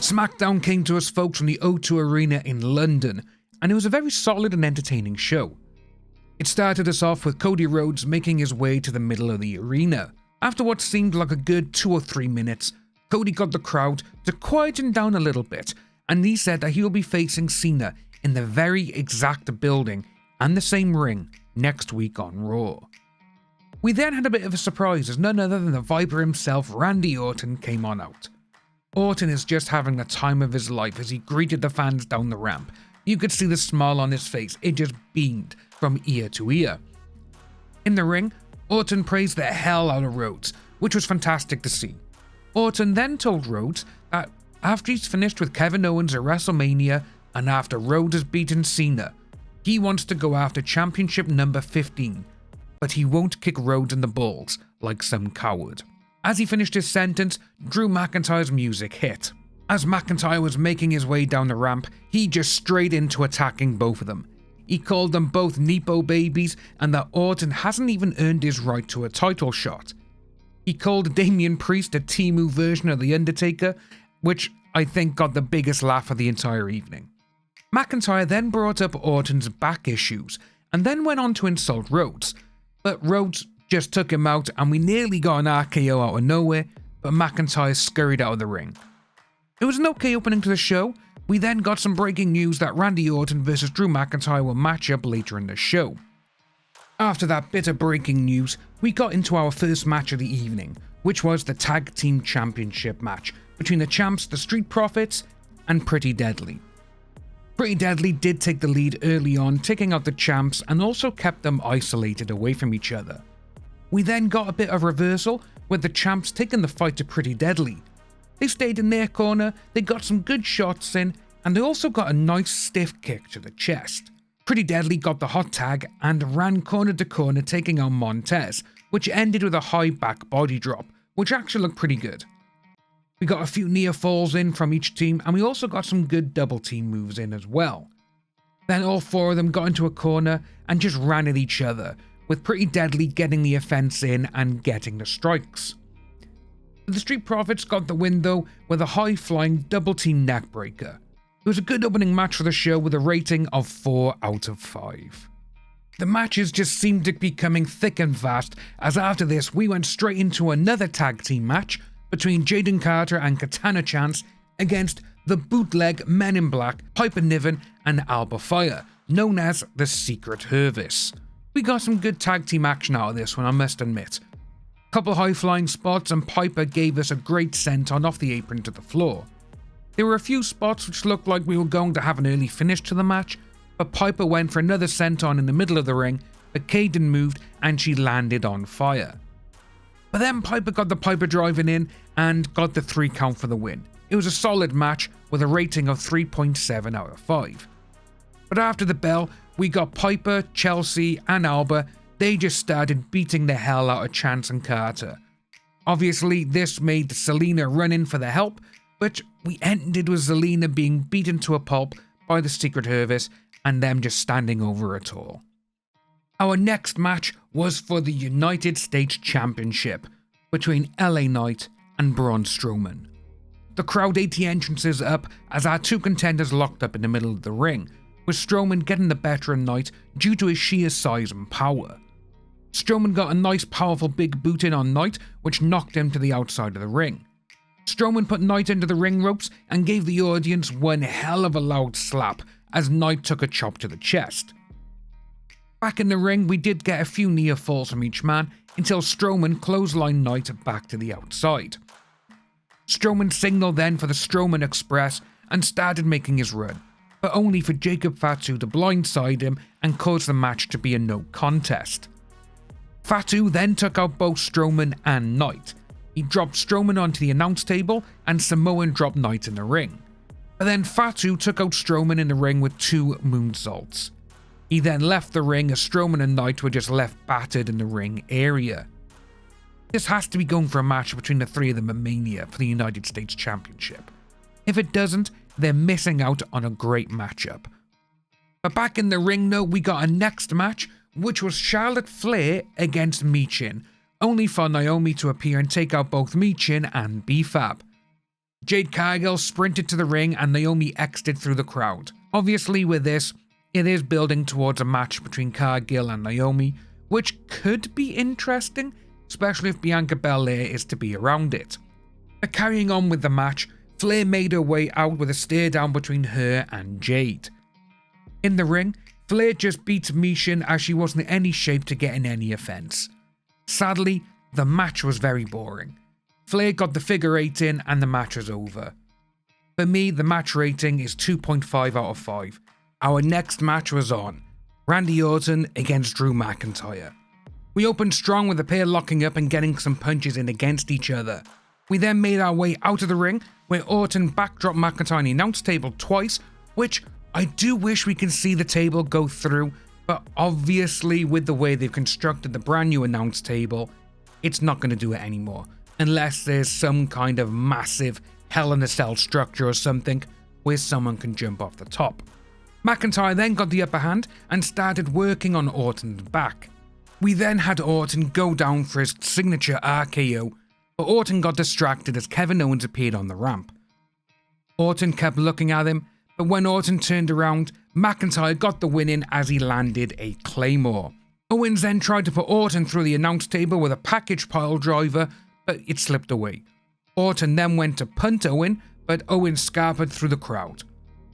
Smackdown came to us folks from the O2 Arena in London, and it was a very solid and entertaining show. It started us off with Cody Rhodes making his way to the middle of the arena. After what seemed like a good 2 or 3 minutes, Cody got the crowd to quieten down a little bit, and he said that he will be facing Cena in the very exact building and the same ring next week on Raw. We then had a bit of a surprise as none other than the Viper himself, Randy Orton, came on out. Orton is just having the time of his life as he greeted the fans down the ramp. You could see the smile on his face, it just beamed from ear to ear. In the ring, Orton praised the hell out of Rhodes, which was fantastic to see. Orton then told Rhodes that after he's finished with Kevin Owens at WrestleMania and after Rhodes has beaten Cena, he wants to go after championship number 15, but he won't kick Rhodes in the balls like some coward. As he finished his sentence, Drew McIntyre's music hit. As McIntyre was making his way down the ramp, he just straight into attacking both of them. He called them both Nepo babies and that Orton hasn't even earned his right to a title shot. He called Damian Priest a Temu version of The Undertaker, which I think got the biggest laugh of the entire evening. McIntyre then brought up Orton's back issues and then went on to insult Rhodes, but Rhodes just took him out and we nearly got an RKO out of nowhere, but McIntyre scurried out of the ring. It was an okay opening to the show. We then got some breaking news that Randy Orton vs Drew McIntyre will match up later in the show. After that bit of breaking news, we got into our first match of the evening, which was the Tag Team Championship match between the champs, the Street Profits, and Pretty Deadly. Pretty Deadly did take the lead early on, taking out the champs and also kept them isolated away from each other. We then got a bit of reversal with the champs taking the fight to Pretty Deadly. They stayed in their corner, they got some good shots in, and they also got a nice stiff kick to the chest. Pretty Deadly got the hot tag and ran corner to corner taking on Montez, which ended with a high back body drop, which actually looked pretty good. We got a few near falls in from each team and we also got some good double team moves in as well. Then all 4 of them got into a corner and just ran at each other, with Pretty Deadly getting the offense in and getting the strikes. The Street Profits got the win though with a high flying double team neckbreaker. It was a good opening match for the show with a rating of 4 out of 5. The matches just seemed to be coming thick and fast, as after this we went straight into another tag team match between Jaden Carter and Katana Chance against the bootleg Men in Black, Piper Niven and Alba Fire, known as the Secret Hervis. We got some good tag team action out of this one, I must admit. Couple high flying spots and Piper gave us a great senton off the apron to the floor. There were a few spots which looked like we were going to have an early finish to the match, but Piper went for another senton in the middle of the ring, but Kaden moved and she landed on Fire. But then Piper got the Piper driving in and got the 3 count for the win. It was a solid match with a rating of 3.7 out of 5. But after the bell, we got Piper, Chelsea and Alba. They just started beating the hell out of Chance and Carter. Obviously, this made Selena run in for the help, but we ended with Selena being beaten to a pulp by the Secret Hervis and them just standing over it all. Our next match was for the United States Championship between LA Knight and Braun Strowman. The crowd ate the entrances up as our 2 contenders locked up in the middle of the ring, with Strowman getting the better of Knight due to his sheer size and power. Strowman got a nice powerful big boot in on Knight, which knocked him to the outside of the ring. Strowman put Knight into the ring ropes and gave the audience one hell of a loud slap as Knight took a chop to the chest. Back in the ring, we did get a few near falls from each man until Strowman clotheslined Knight back to the outside. Strowman signaled then for the Strowman Express and started making his run, but only for Jacob Fatu to blindside him and cause the match to be a no contest. Fatu then took out both Strowman and Knight. He dropped Strowman onto the announce table and Samoan dropped Knight in the ring. But then Fatu took out Strowman in the ring with 2 moonsaults. He then left the ring as Strowman and Knight were just left battered in the ring area. This has to be going for a match between the 3 of them at Mania for the United States Championship. If it doesn't, they're missing out on a great matchup. But back in the ring though, we got a next match, which was Charlotte Flair against Michin, only for Naomi to appear and take out both Michin and B-Fab. Jade Cargill sprinted to the ring and Naomi exited through the crowd. Obviously with this, it is building towards a match between Cargill and Naomi, which could be interesting, especially if Bianca Belair is to be around it. But carrying on with the match, Flair made her way out with a stare down between her and Jade. In the ring, Flair just beats Michin as she wasn't in any shape to get in any offense. Sadly, the match was very boring. Flair got the figure 8 in and the match was over. For me, the match rating is 2.5 out of 5. Our next match was on. Randy Orton against Drew McIntyre. We opened strong with the pair locking up and getting some punches in against each other. We then made our way out of the ring, where Orton backdropped McIntyre on the announce table twice, which I do wish we can see the table go through, but obviously with the way they've constructed the brand new announce table, it's not going to do it anymore, unless there's some kind of massive Hell in a Cell structure or something where someone can jump off the top. McIntyre then got the upper hand and started working on Orton's back. We then had Orton go down for his signature RKO, but Orton got distracted as Kevin Owens appeared on the ramp. Orton kept looking at him, but when Orton turned around, McIntyre got the win in as he landed a Claymore. Owens then tried to put Orton through the announce table with a package pile driver, but it slipped away. Orton then went to punt Owen, but Owen scarpered through the crowd.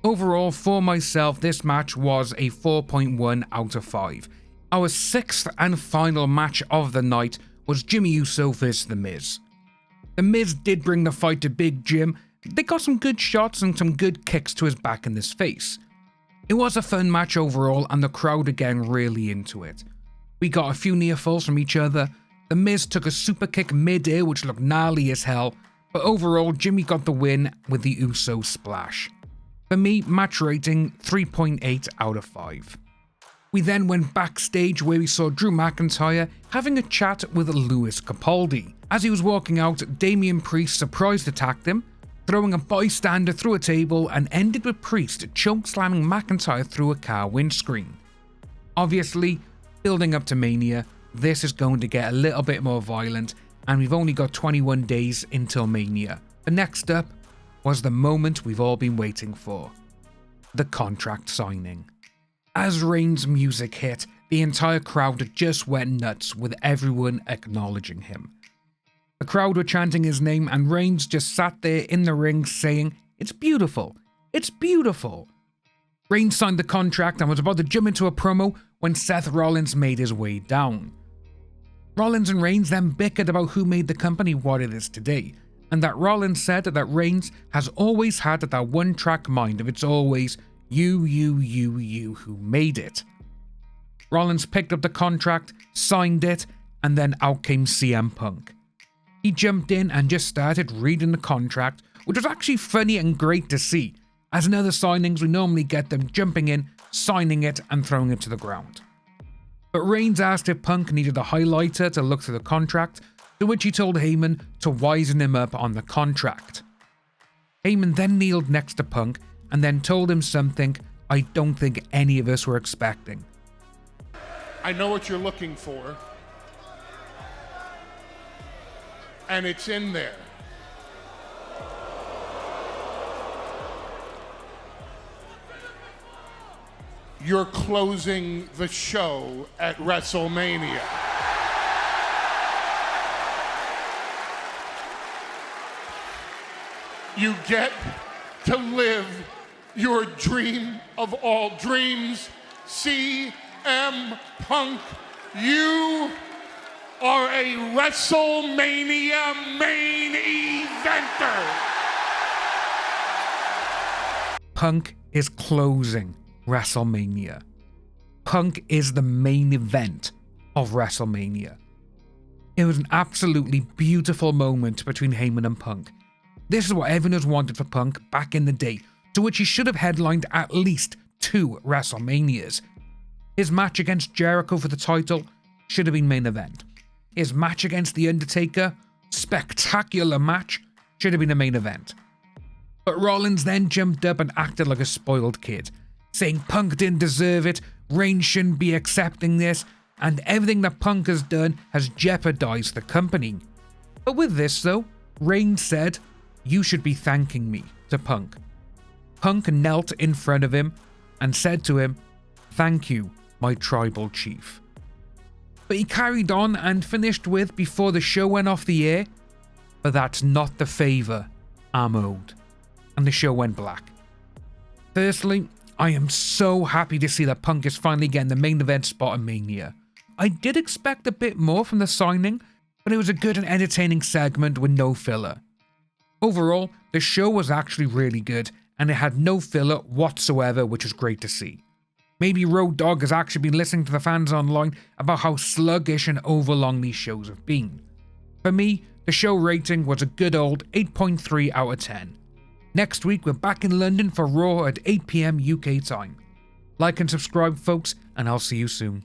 Overall, for myself, this match was a 4.1 out of 5. Our sixth and final match of the night was Jimmy Uso vs. The Miz. The Miz did bring the fight to Big Jim. They got some good shots and some good kicks to his back and his face. It was a fun match overall and the crowd again really into it. We got a few near falls from each other. The Miz took a super kick mid-air which looked gnarly as hell, but overall Jimmy got the win with the Uso splash. For me, match rating 3.8 out of 5. We then went backstage where we saw Drew McIntyre having a chat with Louis Capaldi. As he was walking out, Damian Priest surprise attacked him, throwing a bystander through a table and ended with Priest chokeslamming McIntyre through a car windscreen. Obviously, building up to Mania, this is going to get a little bit more violent and we've only got 21 days until Mania. But next up was the moment we've all been waiting for. The contract signing. As Reigns' music hit, the entire crowd just went nuts with everyone acknowledging him. The crowd were chanting his name and Reigns just sat there in the ring saying, "It's beautiful, it's beautiful." Reigns signed the contract and was about to jump into a promo when Seth Rollins made his way down. Rollins and Reigns then bickered about who made the company what it is today, and that Rollins said that Reigns has always had that one-track mind of it's always you who made it. Rollins picked up the contract, signed it, and then out came CM Punk. He jumped in and just started reading the contract, which was actually funny and great to see, as in other signings we normally get them jumping in, signing it, and throwing it to the ground. But Reigns asked if Punk needed a highlighter to look through the contract, to which he told Heyman to wisen him up on the contract. Heyman then kneeled next to Punk and then told him something I don't think any of us were expecting. I know what you're looking for, and it's in there. You're closing the show at WrestleMania. You get to live your dream of all dreams. CM Punk, you are a WrestleMania main eventer. Punk is closing WrestleMania. Punk is the main event of WrestleMania. It was an absolutely beautiful moment between Heyman and Punk. This is what everyone has wanted for Punk back in the day, to which he should have headlined at least 2 WrestleManias. His match against Jericho for the title should have been main event. His match against The Undertaker, spectacular match, should have been a main event. But Rollins then jumped up and acted like a spoiled kid, saying Punk didn't deserve it, Reigns shouldn't be accepting this, and everything that Punk has done has jeopardized the company. But with this though, Reigns said, "You should be thanking me," to Punk. Punk knelt in front of him and said to him, "Thank you, my tribal chief." But he carried on and finished with, before the show went off the air, "But that's not the favour I'm owed." And the show went black. Firstly, I am so happy to see that Punk is finally getting the main event spot at Mania. I did expect a bit more from the signing, but it was a good and entertaining segment with no filler. Overall, the show was actually really good, and it had no filler whatsoever, which was great to see. Maybe Road Dogg has actually been listening to the fans online about how sluggish and overlong these shows have been. For me, the show rating was a good old 8.3 out of 10. Next week, we're back in London for Raw at 8 PM UK time. Like and subscribe, folks, and I'll see you soon.